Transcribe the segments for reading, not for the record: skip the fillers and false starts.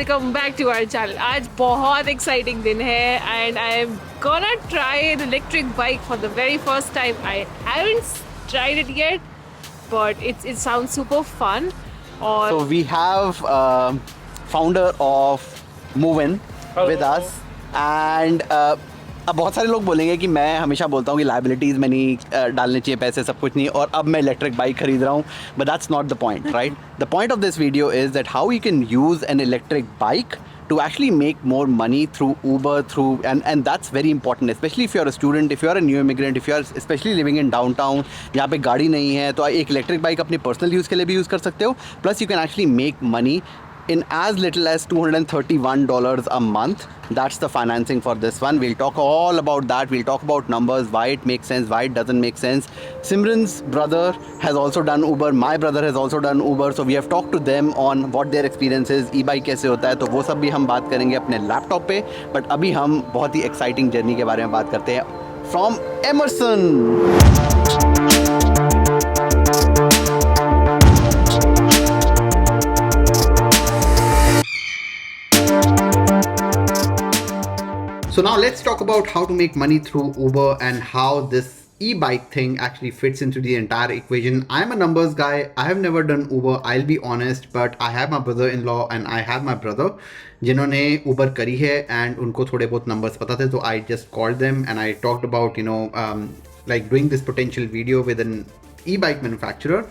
welcome back to our channel. आज बहुत exciting दिन है and I'm gonna try an electric bike for the very first time. I haven't tried it yet, but it sounds super fun. और So we have founder of Movin with us and अब बहुत सारे लोग बोलेंगे कि मैं हमेशा बोलता हूँ कि लाइबिलिटीज़ में नहीं डालने चाहिए पैसे, सब कुछ नहीं, और अब मैं इलेक्ट्रिक बाइक खरीद रहा हूँ. But that's not the point, right? The point of this video is that how you can use an electric bike to actually make more money through Uber, and that's very important, especially if you're a student, if you're a new immigrant, if you're especially living in downtown, जहाँ पे गाड़ी नहीं है, तो एक electric bike अपने personal use के लिए भी यूज़ कर सकते हो. Plus you can actually make money in as little as $231 a month. That's the financing for this one. We'll talk all about that. We'll talk about numbers, why it makes sense, why it doesn't make sense. Simran's brother has also done Uber. My brother has also done Uber. So we have talked to them on what their experience is. E-bike कैसे होता है, तो वो सब भी हम बात करेंगे अपने लैपटॉप पे. बट अभी हम बहुत ही एक्साइटिंग जर्नी के बारे में बात करते हैं. From Emerson. So now let's talk about how to make money through Uber and how this e-bike thing actually fits into the entire equation. I'm a numbers guy. I have never done Uber, I'll be honest, but I have my brother-in-law and I have my brother जिन्होंने Uber करी है and उनको थोड़े बहुत numbers पता थे, so I just called them and I talked about like doing this potential video with an e-bike manufacturer,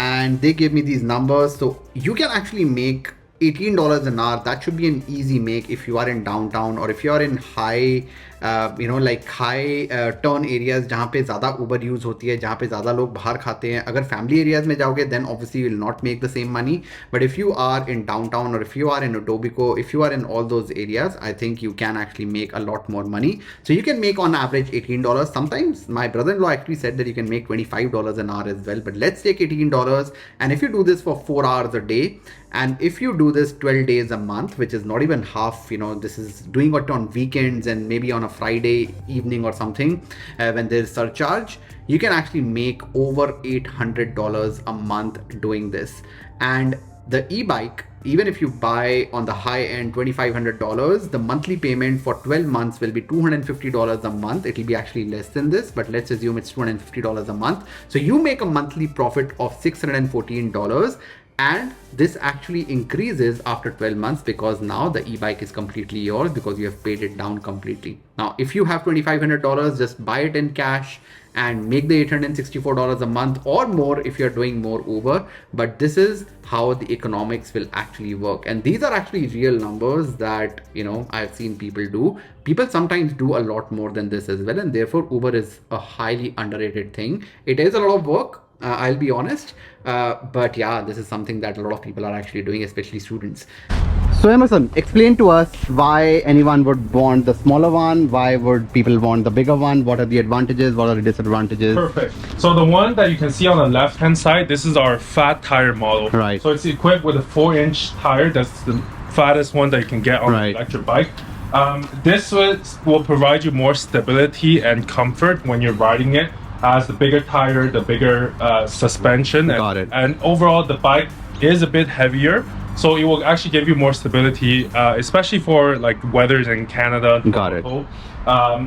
and they gave me these numbers. So you can actually make $18 an hour. That should be an easy make if you are in downtown or if you are in high high turn areas जहाँ पे ज़्यादा Uber use होती है, जहाँ पे ज़्यादा लोग बाहर खाते हैं. अगर family areas में जाओगे then obviously you will not make the same money, but if you are in downtown or if you are in Etobicoke, if you are in all those areas, I think you can actually make a lot more money. So you can make on average $18. Sometimes my brother-in-law actually said that you can make $25 an hour as well, but let's take $18, and if you do this for 4 hours a day, and if you do this 12 days a month, which is not even half, this is doing it on weekends and maybe on a Friday evening or something, when there's surcharge, you can actually make over $800 a month doing this. And the e-bike, even if you buy on the high end $2,500, the monthly payment for 12 months will be $250 a month. It will be actually less than this, but let's assume it's $250 a month. So you make a monthly profit of $614. And this actually increases after 12 months because now the e-bike is completely yours because you have paid it down completely. Now, if you have $2,500, just buy it in cash and make the $864 a month or more if you're doing more Uber. But this is how the economics will actually work. And these are actually real numbers that, I've seen people do. People sometimes do a lot more than this as well. And therefore, Uber is a highly underrated thing. It is a lot of work. I'll be honest, but yeah, this is something that a lot of people are actually doing, especially students. So Emerson, explain to us why anyone would want the smaller one, why would people want the bigger one, what are the advantages, what are the disadvantages? Perfect. So the one that you can see on the left hand side, this is our fat tire model. Right. So it's equipped with a 4-inch tire. That's the fattest one that you can get on an electric bike. This will provide you more stability and comfort when you're riding it. Has the bigger tire, the bigger suspension. Got it. And overall, the bike is a bit heavier. So it will actually give you more stability, especially for like weathers in Canada. Got it.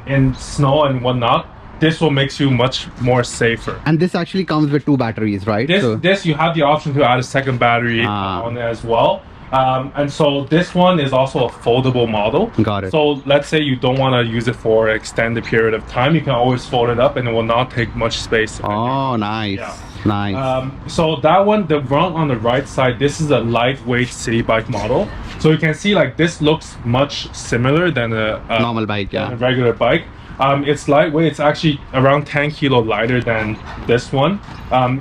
In snow and whatnot. This will makes you much more safer. And this actually comes with 2 batteries, right? This you have the option to add a second battery on it as well. And so this one is also a foldable model. Got it. So let's say you don't want to use it for an extended period of time, you can always fold it up and it will not take much space. Oh, nice. Yeah. Nice. So that one, the one on the right side, this is a lightweight city bike model. So you can see like this looks much similar than a normal bike, yeah. A regular bike. It's lightweight. It's actually around 10 kilo lighter than this one.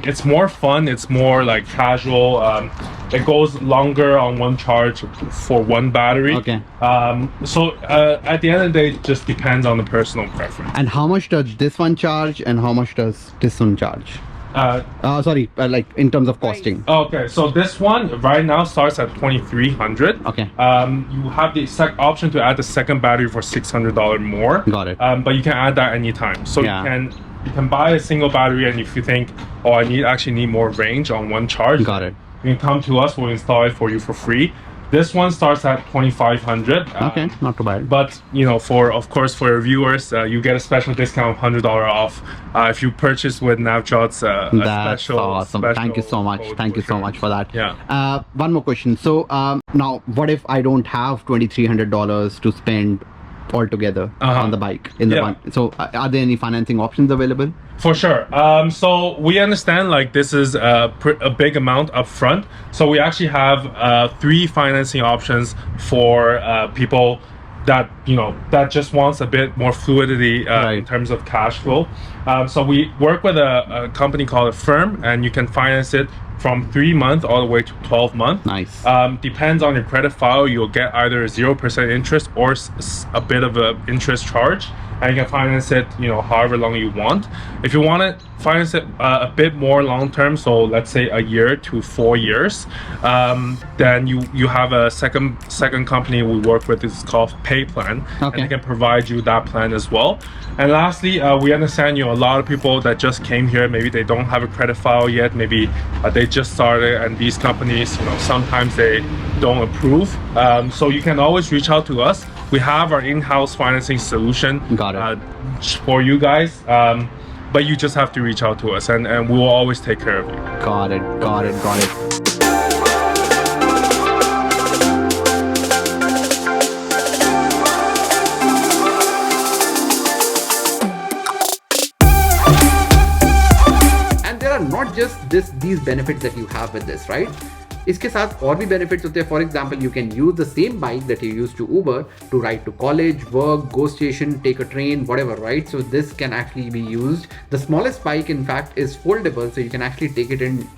It's more fun. It's more like casual. It goes longer on one charge for one battery. Okay. So at the end of the day, it just depends on the personal preference. And how much does this one charge and how much does this one charge? Like in terms of costing. Okay, so this one right now starts at $2,300. Okay. You have the option to add the second battery for $600 more. Got it. But you can add that anytime. So you can buy a single battery, and if you think, I actually need more range on one charge. Got it. You can come to us. We'll install it for you for free. This one starts at 2,500. Okay, not too bad. But for your viewers, you get a special discount of $100 off if you purchase with Navjot's. That's awesome. Thank you so much. Thank you so much for that. Yeah. One more question. So now, what if I don't have $2,300 to spend altogether on the bike in the one? So are there any financing options available? For sure. So we understand like this is a big amount up front. So we actually have 3 financing options for people that that just wants a bit more fluidity in terms of cash flow. So we work with a company called Affirm, and you can finance it from 3 months all the way to 12 months. Nice. Depends on your credit file. You'll get either 0% interest or a bit of an interest charge, and you can finance it however long you want. If you want to finance it a bit more long term, so let's say a year to 4 years, then you have a second company we work with. It's called Pay Plan, and they can provide you that plan as well. And lastly, we understand a lot of people that just came here, maybe they don't have a credit file yet, maybe they just started, and these companies sometimes they don't approve. So you can always reach out to us. We have our in-house financing solution for you guys, but you just have to reach out to us, and we will always take care of you. Got it. And there are not just these benefits that you have with this, right? इसके साथ और भी benefits होते हैं. For example, you can use the same bike that you use to Uber to ride to college, work, go station, take a train, whatever, right? So this can actually be used. The smallest bike, in fact, is foldable, so you can actually take it in,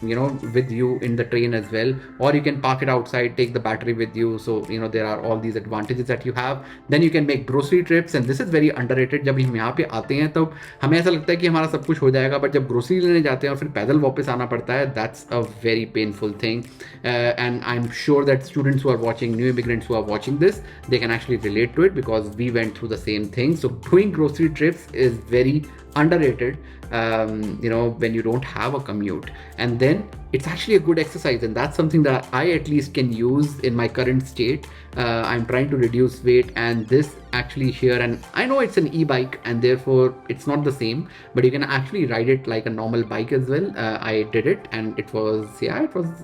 with you in the train as well, or you can park it outside, take the battery with you. So there are all these advantages that you have. Then you can make grocery trips, and this is very underrated. जब हम यहाँ पे आते हैं तो हमें ऐसा लगता है कि हमारा सब कुछ हो जाएगा, but जब grocery लेने जाते हैं और फिर पैदल वापस आना पड़ता है, that's a very painful thing. And I'm sure that students who are watching, new immigrants who are watching this, they can actually relate to it because we went through the same thing. So doing grocery trips is very underrated, when you don't have a commute. And then it's actually a good exercise, and that's something that I at least can use in my current state. I'm trying to reduce weight, and this actually here, and I know it's an e-bike and therefore it's not the same, but you can actually ride it like a normal bike as well. I did it, and it was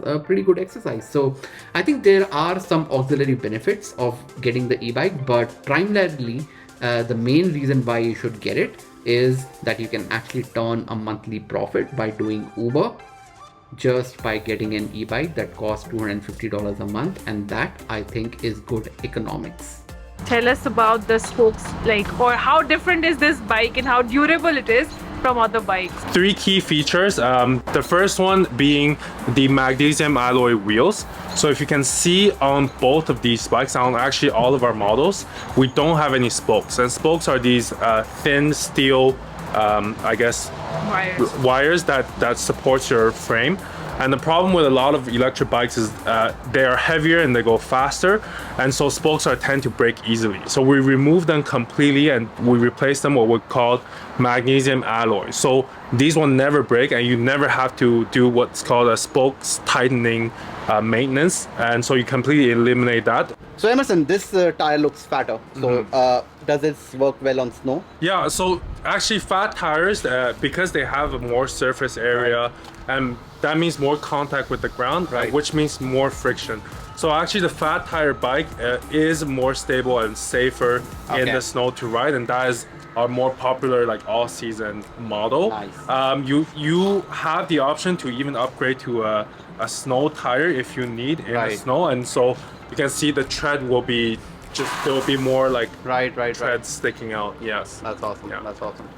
a pretty good exercise. So I think there are some auxiliary benefits of getting the e-bike, but primarily the main reason why you should get it is that you can actually turn a monthly profit by doing Uber just by getting an e-bike that costs $250 a month, and that I think is good economics. Tell us about the spokes, or how different is this bike and how durable it is from other bikes. 3 key features. The first one being the magnesium alloy wheels. So if you can see on both of these bikes, on actually all of our models, we don't have any spokes. And spokes are these thin steel, wires that supports your frame. And the problem with a lot of electric bikes is they are heavier and they go faster, and so spokes tend to break easily. So we remove them completely and we replace them with what we call magnesium alloy. So these will never break, and you never have to do what's called a spokes tightening maintenance, and so you completely eliminate that. So Emerson, this tire looks fatter. So does this work well on snow? Yeah, so actually fat tires, because they have a more surface area, and that means more contact with the ground, which means more friction. So actually the fat tire bike is more stable and safer in the snow to ride, and that is our more popular all season model. Nice. You have the option to even upgrade to a snow tire if you need in the snow, and so you can see the tread will be there will be more treads sticking out. Yes, that's awesome. Yeah. That's awesome.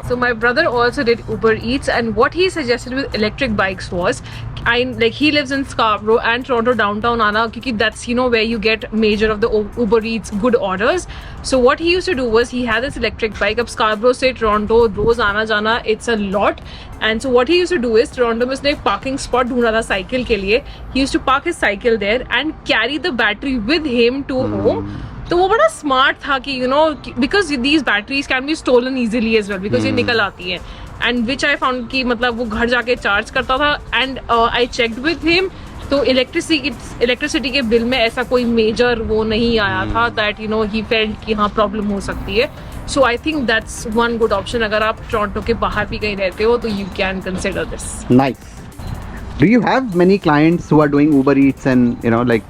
So my brother also did Uber Eats, and what he suggested with electric bikes was, he lives in Scarborough and Toronto downtown Ana, because that's where you get major of the Uber Eats good orders. So what he used to do was he had this electric bike up Scarborough से Toronto रोज आना जाना, it's a lot. And so what he used to do is Toronto में उसने एक parking spot ढूंढा था cycle के लिए. He used to park his cycle there and carry the battery with him to home. तो वो बड़ा स्मार्ट था कि because these batteries can be stolen easily as well, because ये निकल आती हैं. And which I found कि मतलब वो घर जाके चार्ज करता था, and I checked with him तो इलेक्ट्रिसिटी के बिल में ऐसा कोई मेजर वो नहीं आया था that you know he felt कि हाँ प्रॉब्लम हो सकती है. So I think that's one good option. अगर आप टोरंटो के बाहर भी कहीं रहते हो तो you can consider this. Nice. Do you have many clients who are doing Uber Eats and like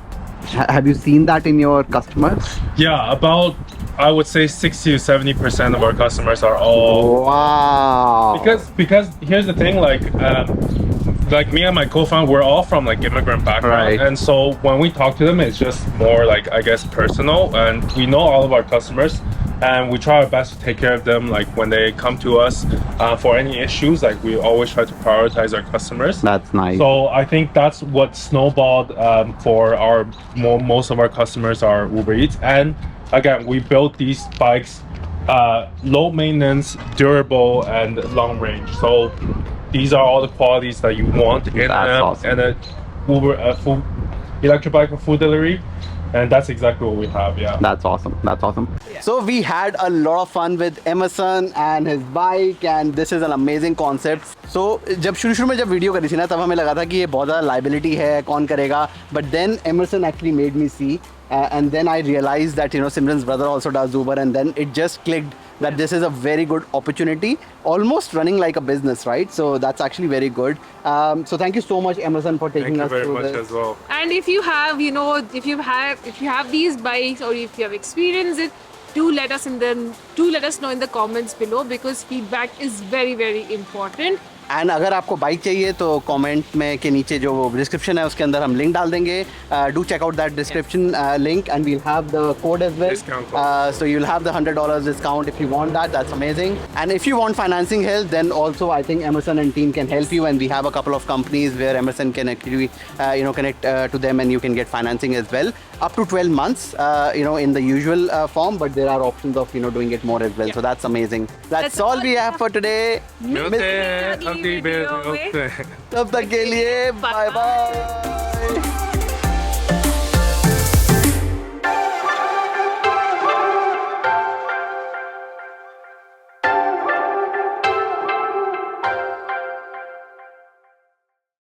have you seen that in your customers? Yeah, about I would say 60 to 70% of our customers are all Wow. because here's the thing, like me and my co-founder, we're all from like immigrant background, Right. and so when we talk to them, it's just more like I guess personal, and we know all of our customers, and we try our best to take care of them. Like when they come to us for any issues, like we always try to prioritize our customers. That's nice. So I think that's what snowballed for our most of our customers are Uber Eats, and again we built these bikes low maintenance, durable, and long range. So these are all the qualities that you want in awesome. a Uber full electric bike for food delivery. And that's exactly what we have, yeah. That's awesome. That's awesome. Yeah. So we had a lot of fun with Emerson and his bike, and this is an amazing concept. So जब शुरू में जब video करी थी ना तब हमें लगा था कि ये बहुत ज़्यादा लाइबिलिटी है, कौन करेगा. But then Emerson actually made me see, and then I realized that Simran's brother also does Uber, and then it just clicked that this is a very good opportunity, almost running like a business, right? So that's actually very good. So thank you so much, Emerson, for taking us through this. Thank you very much as well. And if you have, if you have these bikes or if you have experienced it, do let us know in the comments below, because feedback is very, very important. And अगर आपको bike चाहिए तो comment में के नीचे जो description है उसके अंदर हम लिंक डाल देंगे. Do check out that description link and we'll have the code as well. So you will have the $100 discount if you want that. That's amazing. And if you want financing help then also I think Emerson and team can help you, and we have a couple of companies where Emerson can actually connect to them, and you can get financing as well up to 12 months in the usual form, but there are options of doing it more as well. So that's amazing. That's all we have for today. मिलते हैं अगली video में. तब तक के लिए bye bye.